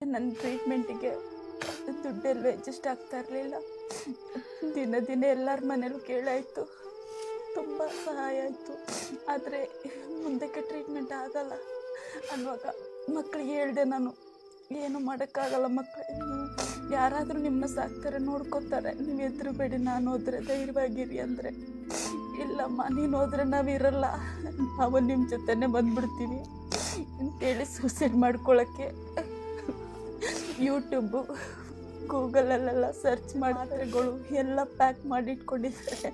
ನನ್ನ ಟ್ರೀಟ್ಮೆಂಟಿಗೆ ದುಡ್ಡೆಲ್ಲೂ ಅಡ್ಜಸ್ಟ್ ಆಗ್ತಾ ಇರಲಿಲ್ಲ. ದಿನ ದಿನ ಎಲ್ಲರ ಮನೇಲೂ ಕೇಳಾಯಿತು, ತುಂಬ ಸಹಾಯ ಆಯಿತು. ಆದರೆ ಮುಂದಕ್ಕೆ ಟ್ರೀಟ್ಮೆಂಟ್ ಆಗಲ್ಲ ಅನ್ನುವಾಗ ಮಕ್ಕಳಿಗೆ ಹೇಳಿದೆ ನಾನು, ಏನು ಮಾಡೋಕ್ಕಾಗಲ್ಲ ಮಕ್ಕಳೇ, ಯಾರಾದರೂ ನಿಮ್ಮನ್ನ ಸಾಕ್ತಾರೆ, ನೋಡ್ಕೋತಾರೆ, ನೀವು ಹೆದರಬೇಡಿ, ನಾನು ಹೋದರೆ ಧೈರ್ಯವಾಗಿರಿ ಅಂದರೆ, ಇಲ್ಲಮ್ಮ ನೀನು ಹೋದರೆ ನಾವಿರಲ್ಲ, ನಾವು ನಿಮ್ಮ ಜೊತೆನೇ ಬಂದ್ಬಿಡ್ತೀವಿ ಅಂತೇಳಿ ಸೂಸೈಡ್ ಮಾಡ್ಕೊಳ್ಳೋಕ್ಕೆ ಯೂಟ್ಯೂಬು ಗೂಗಲಲ್ಲೆಲ್ಲ ಸರ್ಚ್ ಮಾಡಿದ್ರೆಗಳು ಎಲ್ಲ ಪ್ಯಾಕ್ ಮಾಡಿ ಇಟ್ಕೊಂಡಿದ್ದಾರೆ.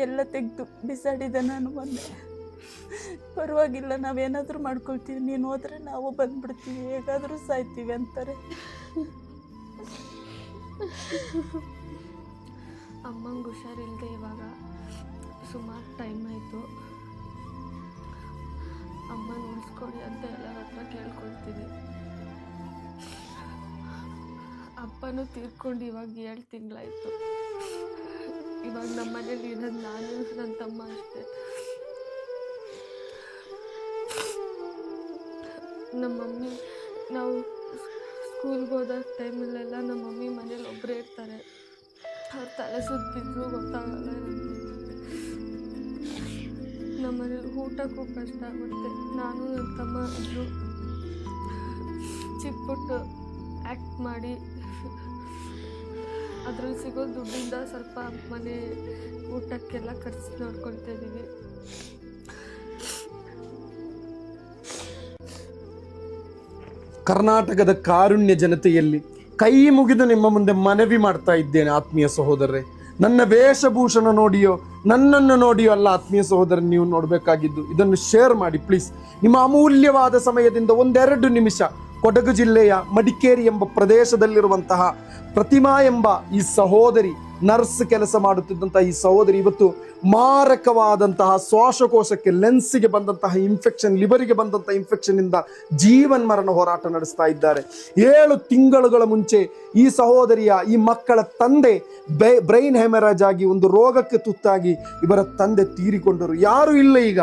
ಎಲ್ಲ ತೆಗೆದು ಬಿಸಾಡಿದೆ ನಾನು ಮೊನ್ನೆ. ಪರವಾಗಿಲ್ಲ, ನಾವೇನಾದರೂ ಮಾಡ್ಕೊಳ್ತೀವಿ, ನೀನು ಹೋದರೆ ನಾವು ಬಂದ್ಬಿಡ್ತೀವಿ, ಹೇಗಾದರೂ ಸಾಯ್ತೀವಿ ಅಂತಾರೆ. ಅಮ್ಮಂಗೆ ಹುಷಾರಿಲ್ಲದೆ ಇವಾಗ ಸುಮಾರು ಟೈಮ್ ಆಯಿತು. ಅಮ್ಮನ ಉಳಿಸ್ಕೊಡಿ ಅಂತ ಎಲ್ಲರ ಹತ್ರ ಕೇಳ್ಕೊಳ್ತೀವಿ. ಅಪ್ಪನೂ ತೀರ್ಕೊಂಡು ಇವಾಗ 7 ತಿಂಗಳಾಯಿತು. ಇವಾಗ ನಮ್ಮ ಮನೇಲಿ ಇರೋದು ನಾನು, ನನ್ನ ತಮ್ಮ ಅಷ್ಟೇ. ನಮ್ಮ ಮಮ್ಮಿ, ನಾವು ಸ್ಕೂಲ್ಗೆ ಹೋದ ಟೈಮಲ್ಲೆಲ್ಲ ನಮ್ಮ ಮಮ್ಮಿ ಮನೇಲಿ ಒಬ್ಬರೇ ಇರ್ತಾರೆ. ಅವ್ರ ತಲೆ ಸುತ್ತಿದ್ರು ಗೊತ್ತಾಗಲ್ಲ. ನಮ್ಮ ಮನೇಲಿ ಊಟಕ್ಕೂ ಕಷ್ಟ ಆಗುತ್ತೆ. ನಾನು ನನ್ನ ತಮ್ಮ ಇದ್ರು ಚಿಕ್ಕಪುಟ್ಟು ಆ್ಯಕ್ಟ್ ಮಾಡಿ ಅದ್ರಲ್ಲಿ ಸಿಗೋ ದುಡ್ಡಿಂದ ಸ್ವಲ್ಪ ಮನೆ ಊಟಕ್ಕೆಲ್ಲ ಖರ್ಚು ನೋಡ್ಕೊಳ್ತಾ ಇದ್ದೀವಿ. ಕರ್ನಾಟಕದ ಕಾರುಣ್ಯ ಜನತೆಯಲ್ಲಿ ಕೈ ಮುಗಿದು ನಿಮ್ಮ ಮುಂದೆ ಮನವಿ ಮಾಡ್ತಾ ಇದ್ದೇನೆ ಆತ್ಮೀಯ ಸಹೋದರರೇ. ನನ್ನ ವೇಷಭೂಷಣ ನೋಡಿಯೋ ನನ್ನನ್ನು ನೋಡಿಯೋ ಅಲ್ಲ ಆತ್ಮೀಯ ಸಹೋದರ, ನೀವು ನೋಡಬೇಕಾಗಿದ್ದು ಇದನ್ನು ಶೇರ್ ಮಾಡಿ ಪ್ಲೀಸ್. ನಿಮ್ಮ ಅಮೂಲ್ಯವಾದ ಸಮಯದಿಂದ 1-2 ನಿಮಿಷ ಕೊಡಗು ಜಿಲ್ಲೆಯ ಮಡಿಕೇರಿ ಎಂಬ ಪ್ರದೇಶದಲ್ಲಿರುವಂತಹ ಪ್ರತಿಮಾ ಎಂಬ ಈ ಸಹೋದರಿ, ನರ್ಸ್ ಕೆಲಸ ಮಾಡುತ್ತಿದ್ದಂತಹ ಈ ಸಹೋದರಿ ಇವತ್ತು ಮಾರಕವಾದಂತಹ ಶ್ವಾಸಕೋಶಕ್ಕೆ, ಲೆನ್ಸ್ಗೆ ಬಂದಂತಹ ಇನ್ಫೆಕ್ಷನ್, ಲಿವರಿಗೆ ಬಂದಂತಹ ಇನ್ಫೆಕ್ಷನ್ ಇಂದ ಜೀವನ್ಮರಣ ಹೋರಾಟ ನಡೆಸ್ತಾ ಇದ್ದಾರೆ. 7 ತಿಂಗಳುಗಳ ಮುಂಚೆ ಈ ಸಹೋದರಿಯ ಈ ಮಕ್ಕಳ ತಂದೆ ಬ್ರೈನ್ ಹೆಮರಾಜ್ ಆಗಿ ಒಂದು ರೋಗಕ್ಕೆ ತುತ್ತಾಗಿ ಇವರ ತಂದೆ ತೀರಿಕೊಂಡರು. ಯಾರು ಇಲ್ಲ, ಈಗ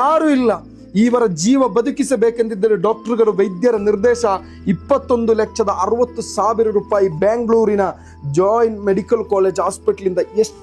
ಯಾರು ಇಲ್ಲ. ಇವರ ಜೀವ ಬದುಕಿಸಬೇಕೆಂದಿದ್ದರೆ ಡಾಕ್ಟರ್ಗಳು, ವೈದ್ಯರ ನಿರ್ದೇಶ 21,60,000 ರೂಪಾಯಿ ಬೆಂಗಳೂರಿನ ಜಾಯಿನ್ ಮೆಡಿಕಲ್ ಕಾಲೇಜ್ ಹಾಸ್ಪಿಟಲ್ ಇಂದ ಎಷ್ಟು